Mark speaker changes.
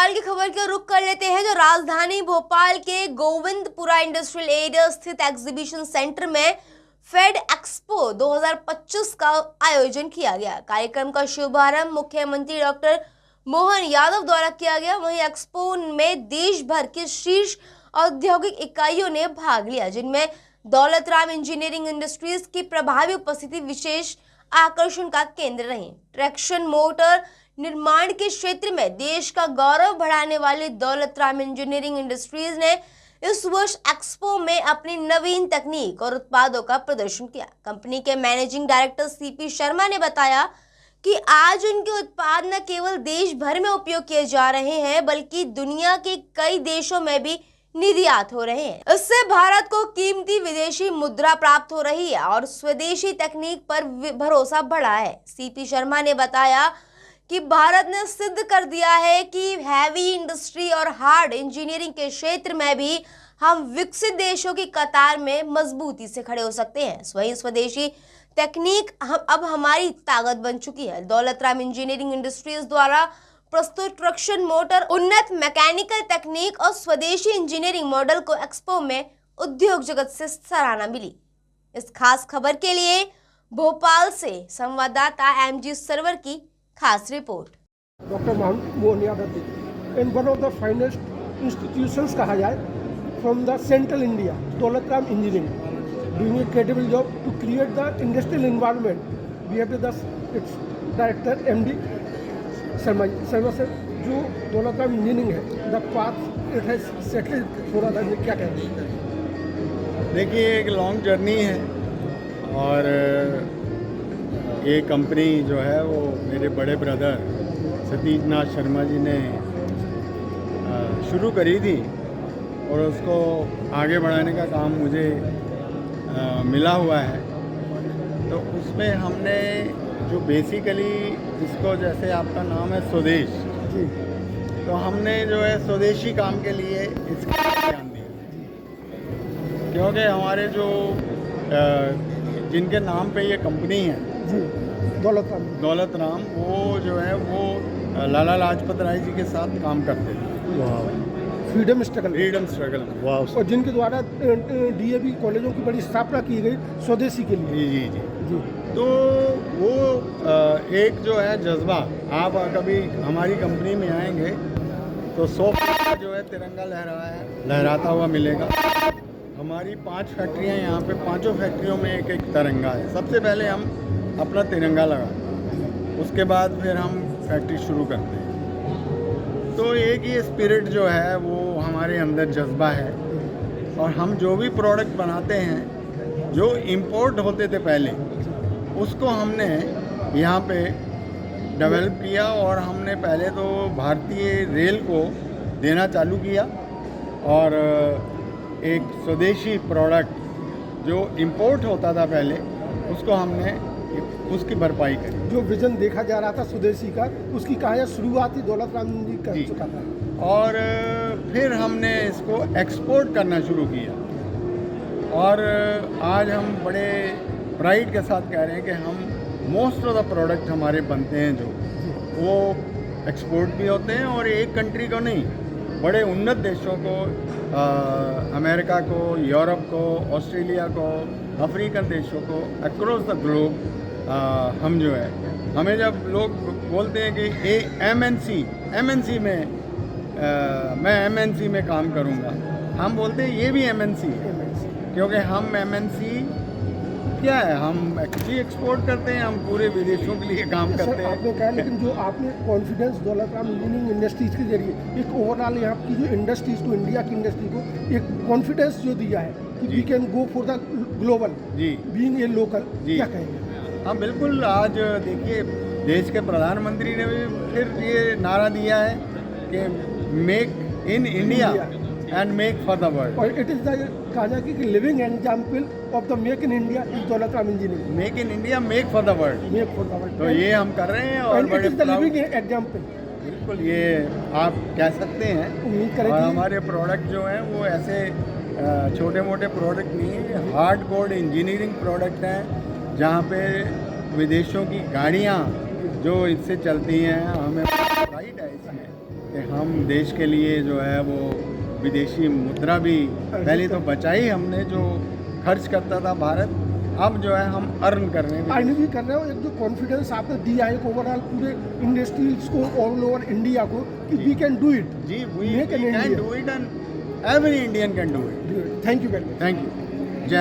Speaker 1: भोपाल की खबर का रुख कर लेते हैं, जो राजधानी भोपाल के गोविंदपुरा इंडस्ट्रियल एरिया स्थित एग्जीबिशन सेंटर में फेड एक्सपो 2025 का आयोजन किया गया। कार्यक्रम का शुभारंभ मुख्यमंत्री डॉक्टर मोहन यादव द्वारा किया गया। वहीं एक्सपो में देश भर के शीर्ष औद्योगिक इकाइयों ने भाग लिया, जिनमें दौलत राम इंजीनियरिंग इंडस्ट्रीज की प्रभावी उपस्थिति विशेष आकर्षण का केंद्र रही। ट्रैक्शन मोटर निर्माण के क्षेत्र में देश का गौरव बढ़ाने वाली दौलत राम इंजीनियरिंग इंडस्ट्रीज ने इस वर्ष एक्सपो में अपनी नवीन तकनीक और उत्पादों का प्रदर्शन किया। कंपनी के मैनेजिंग डायरेक्टर सीपी शर्मा ने बताया कि आज उनके उत्पाद न केवल देश भर में उपयोग किए जा रहे हैं, बल्कि दुनिया के कई देशों में भी निर्यात हो रहे हैं। इससे भारत को कीमती विदेशी मुद्रा प्राप्त हो रही है और स्वदेशी तकनीक पर भरोसा बढ़ा है। सीपी शर्मा ने बताया कि भारत ने सिद्ध कर दिया है कि हैवी इंडस्ट्री और हार्ड इंजीनियरिंग के क्षेत्र में भी हम विकसित देशों की कतार में मजबूती से खड़े हो सकते हैं। वहीं स्वदेशी तकनीक अब हमारी ताकत बन चुकी है। दौलत राम इंजीनियरिंग इंडस्ट्रीज द्वारा प्रस्तुत ट्रैक्शन मोटर, उन्नत मैकेनिकल तकनीक और स्वदेशी इंजीनियरिंग मॉडल को एक्सपो में उद्योग जगत से सराहना मिली। इस खास खबर के लिए भोपाल से संवाददाता एमजी सरवर की खास report.
Speaker 2: Doctor Mohan Yadav in one of the finest institutions कहा जाए from the central India, Daulat Ram engineering doing a credible job to create the industrial environment. We have the its director MD Sharma sir, जो दौलत राम इंजीनियरिंग है, the path it has settled, थोड़ा सा क्या कहते हैं?
Speaker 3: देखिए, एक लॉन्ग जर्नी है और ये कंपनी जो है वो मेरे बड़े ब्रदर सतीश नाथ शर्मा जी ने शुरू करी थी और उसको आगे बढ़ाने का काम मुझे मिला हुआ है। तो उसमें हमने जो बेसिकली जिसको, जैसे आपका नाम है स्वदेश जी, तो हमने जो है स्वदेशी काम के लिए इसका ध्यान दिया, क्योंकि हमारे जो जिनके नाम पे ये कंपनी है
Speaker 2: जी,
Speaker 3: दौलत राम, वो जो है वो लाला लाजपत राय जी के साथ काम करते थे।
Speaker 2: फ्रीडम स्ट्रगल
Speaker 3: और
Speaker 2: जिनके द्वारा डीएवी कॉलेजों की बड़ी स्थापना की गई स्वदेशी के लिए।
Speaker 3: जी जी जी। तो वो एक जो है जज्बा, आप कभी हमारी कंपनी में आएंगे तो 100 फीट जो है तिरंगा लहराता हुआ मिलेगा। हमारी 5 फैक्ट्रियाँ यहाँ पे, 5 फैक्ट्रियों में एक एक तिरंगा है। सबसे पहले हम अपना तिरंगा लगाते हैं, उसके बाद फिर हम फैक्ट्री शुरू करते हैं। तो एक ये स्पिरिट जो है वो हमारे अंदर जज्बा है और हम जो भी प्रोडक्ट बनाते हैं, जो इंपोर्ट होते थे पहले, उसको हमने यहाँ पे डेवलप किया और हमने पहले तो भारतीय रेल को देना चालू किया और एक स्वदेशी प्रोडक्ट जो इंपोर्ट होता था पहले, उसको हमने उसकी भरपाई करी।
Speaker 2: जो विजन देखा जा रहा था स्वदेशी का, उसकी कहानी शुरुआत ही दौलत राम जी कर चुका था
Speaker 3: और फिर हमने इसको एक्सपोर्ट करना शुरू किया और आज हम बड़े प्राइड के साथ कह रहे हैं कि हम मोस्ट ऑफ द प्रोडक्ट हमारे बनते हैं जो वो एक्सपोर्ट भी होते हैं और एक कंट्री को नहीं, बड़े उन्नत देशों को, अमेरिका को, यूरोप को, ऑस्ट्रेलिया को, अफ्रीकन देशों को, अक्रॉस द ग्लोब हम जो है, हमें जब लोग बोलते हैं कि एमएनसी में मैं एमएनसी में काम करूंगा, हम बोलते हैं ये भी एमएनसी है, क्योंकि हम एमएनसी क्या है, हम एक्चुअली एक्सपोर्ट करते हैं, हम पूरे विदेशों के लिए काम करते हैं।
Speaker 2: आपने कहा, लेकिन जो आपने कॉन्फिडेंस दौलत राम इंजीनियरिंग इंडस्ट्रीज के जरिए एक ओवरऑल यहाँ की जो इंडस्ट्रीज को, इंडिया की इंडस्ट्री को एक कॉन्फिडेंस जो दिया है कि we can go for the global
Speaker 3: जी,
Speaker 2: बीइंग ए लोकल, क्या कहेंगे?
Speaker 3: हाँ बिल्कुल। आज देखिए, देश के प्रधानमंत्री ने भी फिर ये नारा दिया है कि make in India and make for the world.
Speaker 2: और इट इज द कहा जाए कि living example of the make in India is Daulat Ram engineering.
Speaker 3: Make in India, make for the world,
Speaker 2: make for the world.
Speaker 3: तो ये हम कर रहे हैं और बड़े
Speaker 2: लिविंग एग्जाम्पल,
Speaker 3: बिल्कुल ये आप कह सकते हैं।
Speaker 2: उम्मीद करें
Speaker 3: और हमारे प्रोडक्ट जो हैं वो ऐसे छोटे मोटे प्रोडक्ट नहीं है, हार्ड कोर इंजीनियरिंग प्रोडक्ट हैं, जहाँ पे विदेशों की गाड़ियाँ जो इससे चलती हैं, हमें प्राइड है इसमें कि हम देश के लिए जो है वो विदेशी मुद्रा भी पहले तो बचाई हमने, जो खर्च करता था भारत, अब जो है हम अर्न कर रहे हैं।
Speaker 2: अर्न भी कर रहे हो। एक जो कॉन्फिडेंस आपने दिया है ओवरऑल पूरे इंडस्ट्रीज को, ऑल ओवर इंडिया को, कि वी कैन डू इट।
Speaker 3: जी, we
Speaker 2: Make in
Speaker 3: can
Speaker 2: India.
Speaker 3: Do it and every Indian can do it.
Speaker 2: Thank you very much.
Speaker 3: Thank you.